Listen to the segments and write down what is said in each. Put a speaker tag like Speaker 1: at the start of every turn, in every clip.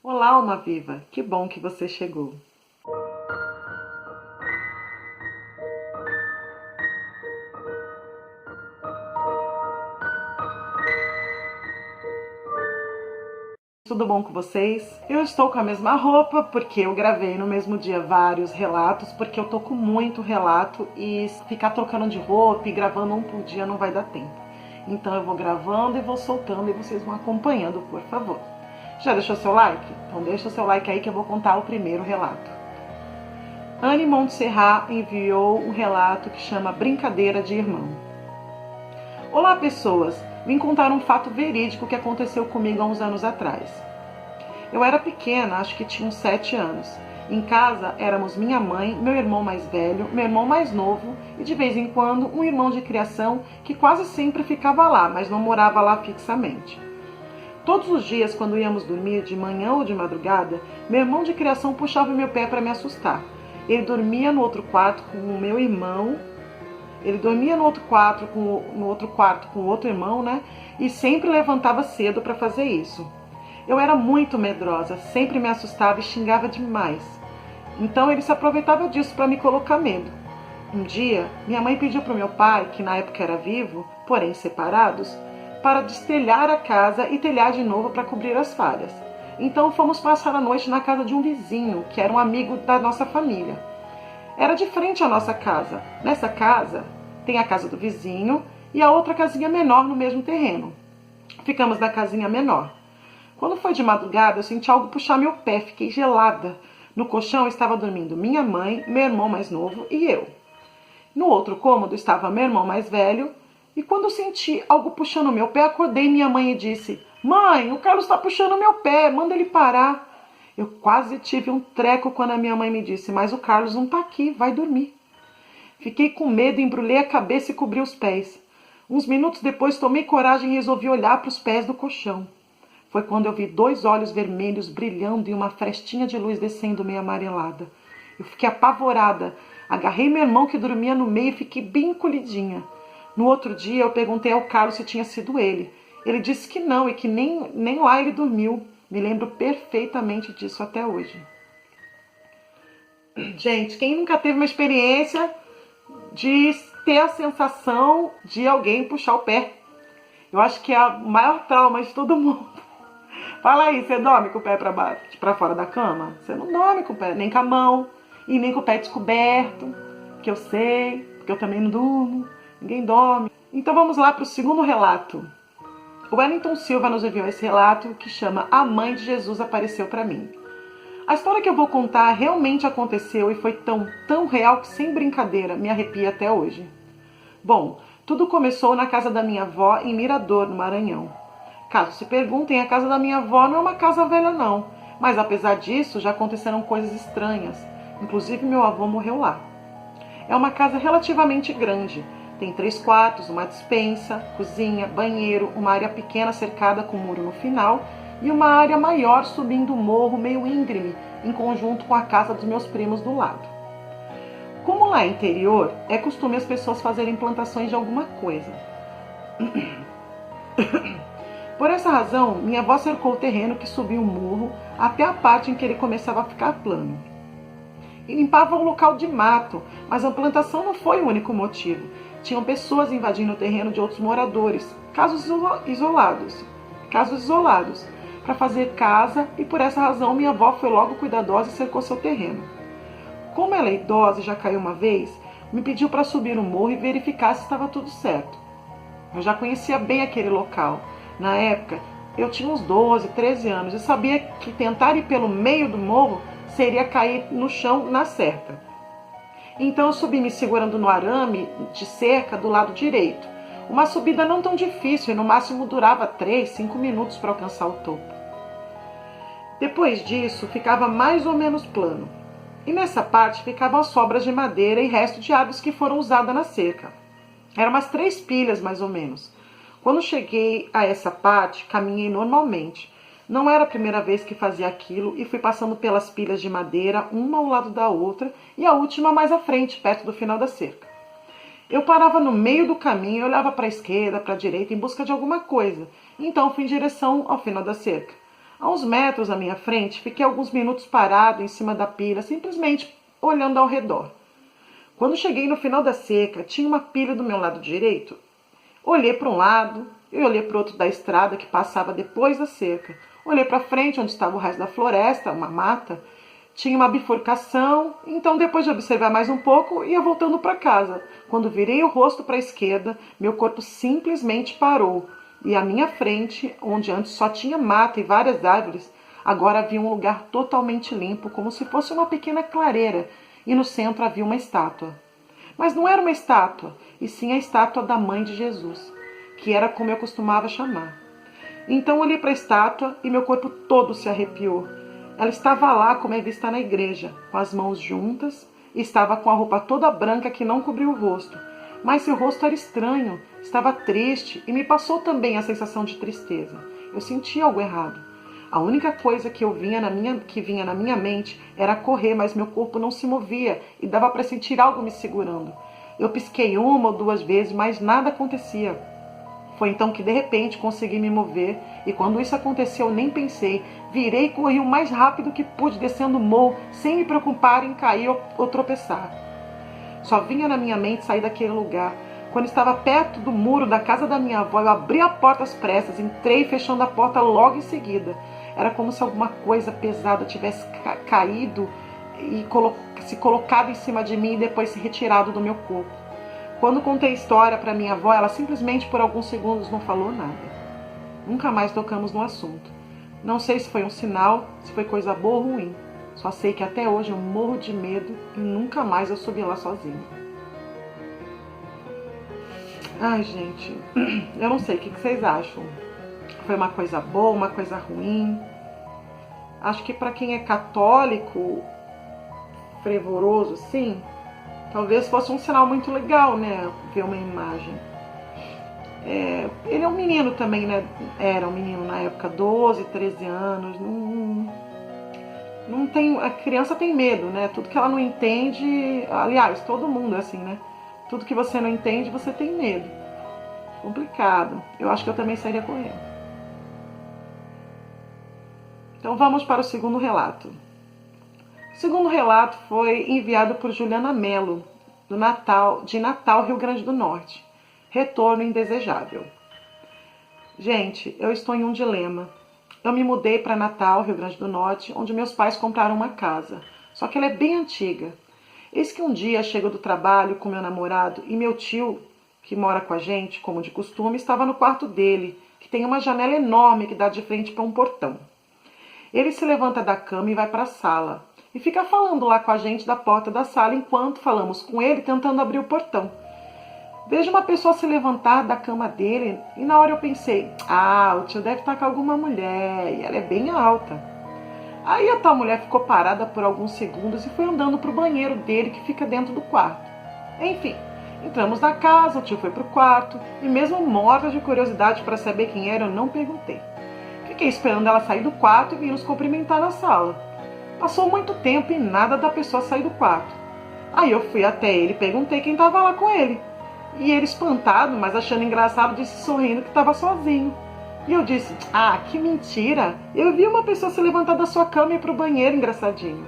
Speaker 1: Olá, alma viva! Que bom que você chegou. Tudo bom com vocês? Eu estou com a mesma roupa porque eu gravei no mesmo dia vários relatos, porque eu tô com muito relato e ficar trocando de roupa e gravando um por dia não vai dar tempo. Então eu vou gravando e vou soltando e vocês vão acompanhando, por favor. Já deixou seu like? Então deixa o seu like aí que eu vou contar o primeiro relato. Anne Montserrat enviou um relato que chama Brincadeira de Irmão. Olá, pessoas! Vim contar um fato verídico que aconteceu comigo há uns anos atrás. Eu era pequena, acho que tinha uns 7 anos. Em casa éramos minha mãe, meu irmão mais velho, meu irmão mais novo e de vez em quando um irmão de criação que quase sempre ficava lá, mas não morava lá fixamente. Todos os dias, quando íamos dormir, de manhã ou de madrugada, meu irmão de criação puxava meu pé para me assustar. Ele dormia no outro quarto com o meu irmão. Ele dormia no outro quarto com o outro irmão, né? E sempre levantava cedo para fazer isso. Eu era muito medrosa, sempre me assustava e xingava demais. Então ele se aproveitava disso para me colocar medo. Um dia, minha mãe pediu para o meu pai, que na época era vivo, porém separados, para destelhar a casa e telhar de novo para cobrir as falhas. Então fomos passar a noite na casa de um vizinho, que era um amigo da nossa família. Era de frente à nossa casa. Nessa casa, tem a casa do vizinho e a outra casinha menor no mesmo terreno. Ficamos na casinha menor. Quando foi de madrugada, eu senti algo puxar meu pé, fiquei gelada. No colchão estava dormindo minha mãe, meu irmão mais novo e eu. No outro cômodo estava meu irmão mais velho e quando eu senti algo puxando meu pé, acordei minha mãe e disse: "Mãe, o Carlos está puxando meu pé, manda ele parar." Eu quase tive um treco quando a minha mãe me disse: "Mas o Carlos não está aqui, vai dormir." Fiquei com medo, embrulhei a cabeça e cobri os pés. Uns minutos depois tomei coragem e resolvi olhar para os pés do colchão. Foi quando eu vi 2 olhos vermelhos brilhando e uma frestinha de luz descendo meio amarelada. Eu fiquei apavorada, agarrei meu irmão que dormia no meio e fiquei bem encolhidinha. No outro dia eu perguntei ao Carlos se tinha sido ele. Ele disse que não e que nem lá ele dormiu. Me lembro perfeitamente disso até hoje. Gente, quem nunca teve uma experiência de ter a sensação de alguém puxar o pé? Eu acho que é o maior trauma de todo mundo. Fala aí, você dorme com o pé para fora da cama? Você não dorme com o pé, nem com a mão e nem com o pé descoberto, que eu sei, porque eu também não durmo, ninguém dorme. Então vamos lá para o segundo relato. O Wellington Silva nos enviou esse relato que chama A Mãe de Jesus Apareceu para Mim. A história que eu vou contar realmente aconteceu e foi tão real que, sem brincadeira, me arrepia até hoje. Bom, tudo começou na casa da minha avó em Mirador, no Maranhão. Caso se perguntem, a casa da minha avó não é uma casa velha não, mas apesar disso já aconteceram coisas estranhas, inclusive meu avô morreu lá. É uma casa relativamente grande, tem 3 quartos, uma despensa, cozinha, banheiro, uma área pequena cercada com muro no final e uma área maior subindo o morro meio íngreme, em conjunto com a casa dos meus primos do lado. Como lá é interior, é costume as pessoas fazerem plantações de alguma coisa. Por essa razão, minha avó cercou o terreno que subia o morro até a parte em que ele começava a ficar plano. E limpava o local de mato, mas a plantação não foi o único motivo. Tinham pessoas invadindo o terreno de outros moradores, casos isolados, para fazer casa, e por essa razão minha avó foi logo cuidadosa e cercou seu terreno. Como ela é idosa e já caiu uma vez, me pediu para subir no morro e verificar se estava tudo certo. Eu já conhecia bem aquele local. Na época, eu tinha uns 12, 13 anos e sabia que tentar ir pelo meio do morro seria cair no chão na certa. Então eu subi me segurando no arame de cerca do lado direito. Uma subida não tão difícil e no máximo durava 3, 5 minutos para alcançar o topo. Depois disso, ficava mais ou menos plano. E nessa parte ficavam as sobras de madeira e resto de árvores que foram usadas na cerca. Eram umas 3 pilhas mais ou menos. Quando cheguei a essa parte, caminhei normalmente. Não era a primeira vez que fazia aquilo e fui passando pelas pilhas de madeira, uma ao lado da outra, e a última mais à frente, perto do final da cerca. Eu parava no meio do caminho e olhava para a esquerda, para a direita, em busca de alguma coisa. Então fui em direção ao final da cerca. A uns metros à minha frente, fiquei alguns minutos parado em cima da pilha, simplesmente olhando ao redor. Quando cheguei no final da cerca, tinha uma pilha do meu lado direito. Olhei para um lado e olhei para o outro da estrada que passava depois da cerca. Olhei para frente, onde estava o resto da floresta, uma mata. Tinha uma bifurcação, então depois de observar mais um pouco, ia voltando para casa. Quando virei o rosto para a esquerda, meu corpo simplesmente parou. E à minha frente, onde antes só tinha mata e várias árvores, agora havia um lugar totalmente limpo, como se fosse uma pequena clareira, e no centro havia uma estátua. Mas não era uma estátua, e sim a estátua da Mãe de Jesus, que era como eu costumava chamar. Então olhei para a estátua e meu corpo todo se arrepiou. Ela estava lá como é vista na igreja, com as mãos juntas, e estava com a roupa toda branca que não cobria o rosto. Mas seu rosto era estranho, estava triste e me passou também a sensação de tristeza. Eu senti algo errado. A única coisa que vinha na minha mente era correr, mas meu corpo não se movia e dava para sentir algo me segurando. Eu pisquei 1 ou 2 vezes, mas nada acontecia. Foi então que de repente consegui me mover e quando isso aconteceu eu nem pensei. Virei e corri o mais rápido que pude descendo o morro, sem me preocupar em cair ou tropeçar. Só vinha na minha mente sair daquele lugar. Quando estava perto do muro da casa da minha avó, eu abri a porta às pressas, entrei fechando a porta logo em seguida. Era como se alguma coisa pesada tivesse caído e se colocado em cima de mim e depois se retirado do meu corpo. Quando contei a história para minha avó, ela simplesmente por alguns segundos não falou nada. Nunca mais tocamos no assunto. Não sei se foi um sinal, se foi coisa boa ou ruim. Só sei que até hoje eu morro de medo e nunca mais eu subi lá sozinha. Ai, gente, eu não sei, o que vocês acham? Foi uma coisa boa, uma coisa ruim? Acho que para quem é católico, fervoroso, sim, talvez fosse um sinal muito legal, né? Ver uma imagem. Ele é um menino também, né? Era um menino na época, 12, 13 anos. Não tem, a criança tem medo, né? Tudo que ela não entende, aliás, todo mundo é assim, né? Tudo que você não entende, você tem medo. Complicado. Eu acho que eu também sairia correndo. Então vamos para o segundo relato. O segundo relato foi enviado por Juliana Mello, de Natal, Rio Grande do Norte. Retorno indesejável. Gente, eu estou em um dilema. Eu me mudei para Natal, Rio Grande do Norte, onde meus pais compraram uma casa. Só que ela é bem antiga. Eis que um dia chego do trabalho com meu namorado e meu tio, que mora com a gente, como de costume, estava no quarto dele, que tem uma janela enorme que dá de frente para um portão. Ele se levanta da cama e vai para a sala. E fica falando lá com a gente da porta da sala enquanto falamos com ele tentando abrir o portão. Vejo uma pessoa se levantar da cama dele e na hora eu pensei, o tio deve estar com alguma mulher e ela é bem alta. Aí a tal mulher ficou parada por alguns segundos e foi andando para o banheiro dele que fica dentro do quarto. Enfim, entramos na casa, o tio foi para o quarto e mesmo morta de curiosidade para saber quem era, eu não perguntei. Fiquei esperando ela sair do quarto e vim nos cumprimentar na sala. Passou muito tempo e nada da pessoa sair do quarto. Aí eu fui até ele e perguntei quem estava lá com ele. E ele, espantado, mas achando engraçado, disse sorrindo que estava sozinho. E eu disse, que mentira! Eu vi uma pessoa se levantar da sua cama e ir para o banheiro, engraçadinho.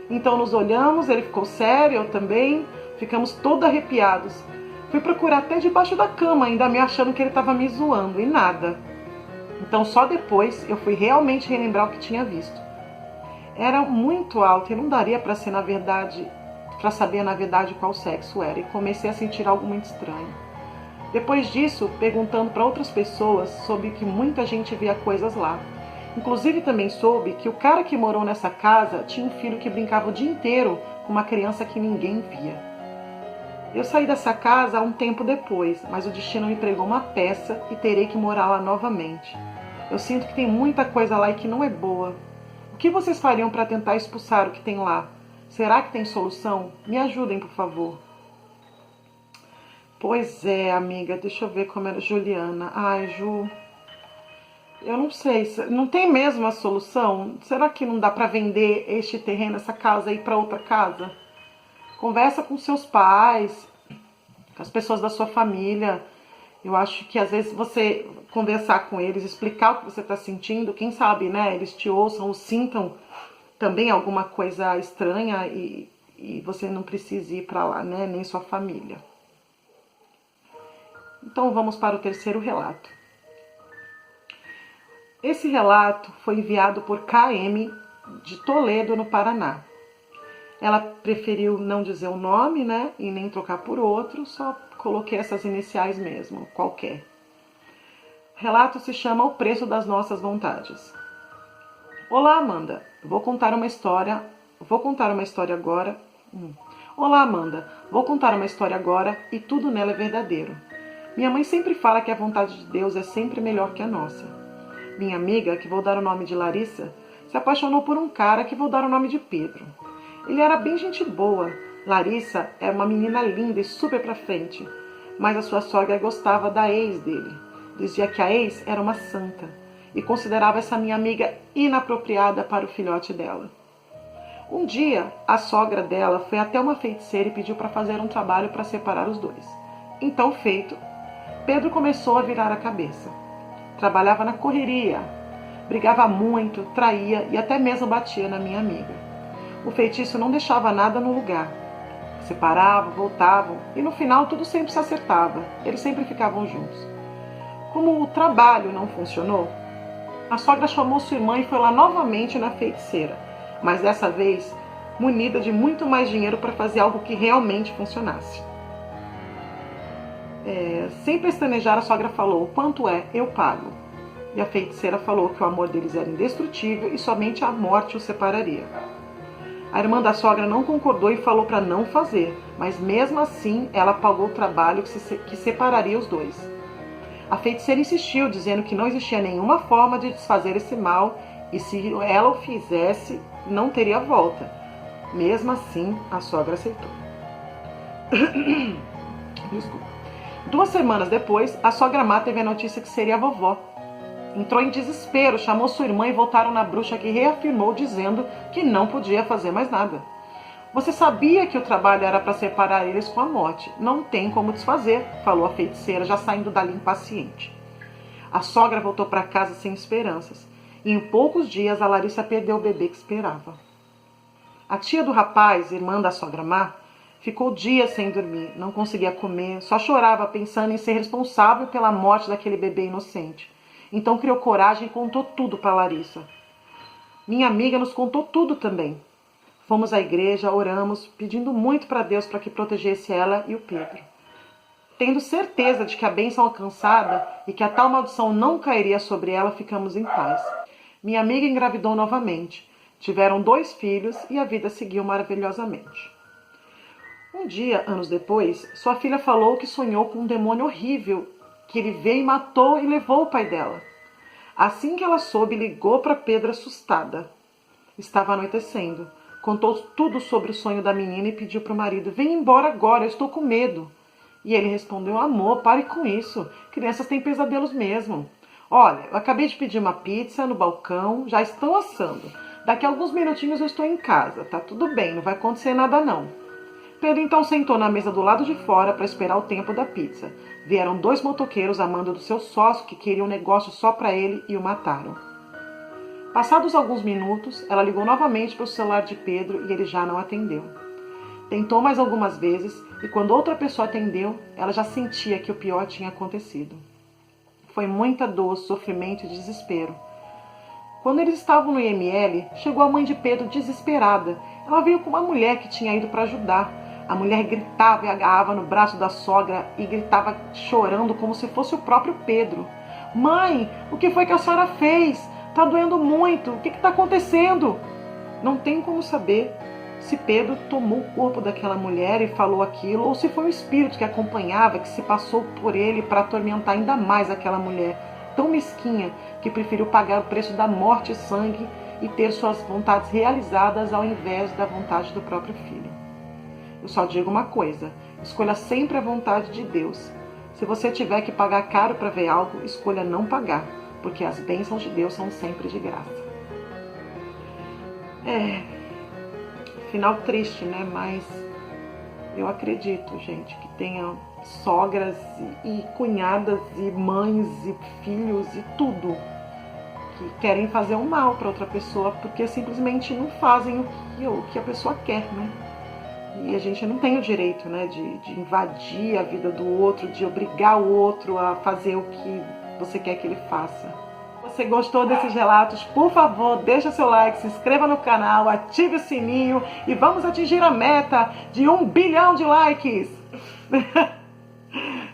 Speaker 1: Então nos olhamos, ele ficou sério, eu também, ficamos todos arrepiados. Fui procurar até debaixo da cama, ainda me achando que ele estava me zoando, e nada. Então só depois eu fui realmente relembrar o que tinha visto. Era muito alto e não daria para saber na verdade qual sexo era, e comecei a sentir algo muito estranho. Depois disso, perguntando para outras pessoas, soube que muita gente via coisas lá. Inclusive também soube que o cara que morou nessa casa tinha um filho que brincava o dia inteiro com uma criança que ninguém via. Eu saí dessa casa há um tempo depois, mas o destino me pregou uma peça e terei que morar lá novamente. Eu sinto que tem muita coisa lá e que não é boa. O que vocês fariam para tentar expulsar o que tem lá? Será que tem solução? Me ajudem, por favor. Pois é, amiga, deixa eu ver como era Juliana. Ai, Ju, eu não sei, não tem mesmo a solução? Será que não dá para vender este terreno, essa casa e ir para outra casa? Conversa com seus pais, com as pessoas da sua família Eu acho que às vezes você conversar com eles, explicar o que você está sentindo, quem sabe, né, eles te ouçam ou sintam também alguma coisa estranha e você não precise ir para lá, né, nem sua família. Então vamos para o terceiro relato. Esse relato foi enviado por KM de Toledo, no Paraná. Ela preferiu não dizer o nome, né, e nem trocar por outro, só coloquei essas iniciais mesmo, qualquer. O relato se chama O Preço das Nossas Vontades. Olá, Amanda. Vou contar uma história agora. Olá, Amanda. Vou contar uma história agora e tudo nela é verdadeiro. Minha mãe sempre fala que a vontade de Deus é sempre melhor que a nossa. Minha amiga, que vou dar o nome de Larissa, se apaixonou por um cara que vou dar o nome de Pedro. Ele era bem gente boa. Larissa é uma menina linda e super pra frente, mas a sua sogra gostava da ex dele. Dizia que a ex era uma santa e considerava essa minha amiga inapropriada para o filhote dela. Um dia, a sogra dela foi até uma feiticeira e pediu para fazer um trabalho para separar os dois. Então, feito, Pedro começou a virar a cabeça. Trabalhava na correria, brigava muito, traía e até mesmo batia na minha amiga. O feitiço não deixava nada no lugar. Separavam, voltavam e no final tudo sempre se acertava. Eles sempre ficavam juntos. Como o trabalho não funcionou, a sogra chamou sua irmã e foi lá novamente na feiticeira, mas dessa vez munida de muito mais dinheiro para fazer algo que realmente funcionasse. Sem pestanejar, a sogra falou: quanto é? Eu pago. E a feiticeira falou que o amor deles era indestrutível e somente a morte os separaria. A irmã da sogra não concordou e falou para não fazer, mas mesmo assim ela pagou o trabalho que separaria os dois. A feiticeira insistiu, dizendo que não existia nenhuma forma de desfazer esse mal e se ela o fizesse, não teria volta. Mesmo assim, a sogra aceitou. Desculpa. 2 semanas depois, a sogra má teve a notícia que seria a vovó. Entrou em desespero, chamou sua irmã e voltaram na bruxa, que reafirmou, dizendo que não podia fazer mais nada. Você sabia que o trabalho era para separar eles com a morte. Não tem como desfazer, falou a feiticeira, já saindo dali impaciente. A sogra voltou para casa sem esperanças. E em poucos dias a Larissa perdeu o bebê que esperava. A tia do rapaz, irmã da sogra má, ficou dias sem dormir, não conseguia comer, só chorava pensando em ser responsável pela morte daquele bebê inocente. Então criou coragem e contou tudo para Larissa. Minha amiga nos contou tudo também. Fomos à igreja, oramos, pedindo muito para Deus para que protegesse ela e o Pedro. Tendo certeza de que a bênção alcançada e que a tal maldição não cairia sobre ela, ficamos em paz. Minha amiga engravidou novamente. Tiveram 2 filhos e a vida seguiu maravilhosamente. Um dia, anos depois, sua filha falou que sonhou com um demônio horrível que ele veio e matou e levou o pai dela. Assim que ela soube, ligou para Pedro assustada. Estava anoitecendo. Contou tudo sobre o sonho da menina e pediu para o marido: vem embora agora, eu estou com medo. E ele respondeu: amor, pare com isso. Crianças têm pesadelos mesmo. Olha, eu acabei de pedir uma pizza no balcão, já estão assando. Daqui a alguns minutinhos eu estou em casa. Tá tudo bem, não vai acontecer nada não. Pedro então sentou na mesa do lado de fora para esperar o tempo da pizza. Vieram 2 motoqueiros a mando do seu sócio que queriam um negócio só para ele e o mataram. Passados alguns minutos, ela ligou novamente para o celular de Pedro e ele já não atendeu. Tentou mais algumas vezes e quando outra pessoa atendeu, ela já sentia que o pior tinha acontecido. Foi muita dor, sofrimento e desespero. Quando eles estavam no IML, chegou a mãe de Pedro desesperada. Ela veio com uma mulher que tinha ido para ajudar. A mulher gritava e agarrava no braço da sogra e gritava chorando como se fosse o próprio Pedro. Mãe, o que foi que a senhora fez? Tá doendo muito, o que está acontecendo? Não tem como saber se Pedro tomou o corpo daquela mulher e falou aquilo, ou se foi um espírito que acompanhava, que se passou por ele para atormentar ainda mais aquela mulher, tão mesquinha, que preferiu pagar o preço da morte e sangue e ter suas vontades realizadas ao invés da vontade do próprio filho. Eu só digo uma coisa: escolha sempre a vontade de Deus. Se você tiver que pagar caro para ver algo, escolha não pagar, porque as bênçãos de Deus são sempre de graça. Final triste, né? Mas eu acredito, gente, que tenha sogras e cunhadas e mães e filhos e tudo que querem fazer um mal para outra pessoa porque simplesmente não fazem o que a pessoa quer, né? E a gente não tem o direito, né, de invadir a vida do outro, de obrigar o outro a fazer o que você quer que ele faça. Se você gostou desses relatos, por favor, deixa seu like, se inscreva no canal, ative o sininho e vamos atingir a meta de 1 bilhão de likes.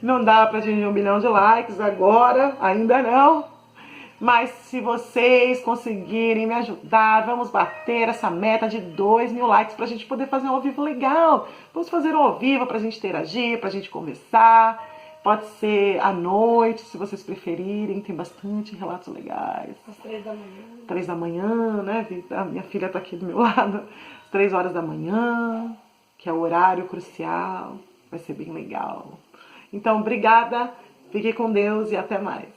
Speaker 1: Não dá para atingir 1 bilhão de likes agora, ainda não. Mas se vocês conseguirem me ajudar, vamos bater essa meta de 2.000 likes pra gente poder fazer um ao vivo legal. Vamos fazer um ao vivo pra gente interagir, pra gente conversar. Pode ser à noite, se vocês preferirem. Tem bastante relatos legais.
Speaker 2: Às 3 da manhã.
Speaker 1: 3 da manhã, né? A minha filha tá aqui do meu lado. Às 3 horas da manhã, que é o horário crucial. Vai ser bem legal. Então, obrigada. Fique com Deus e até mais.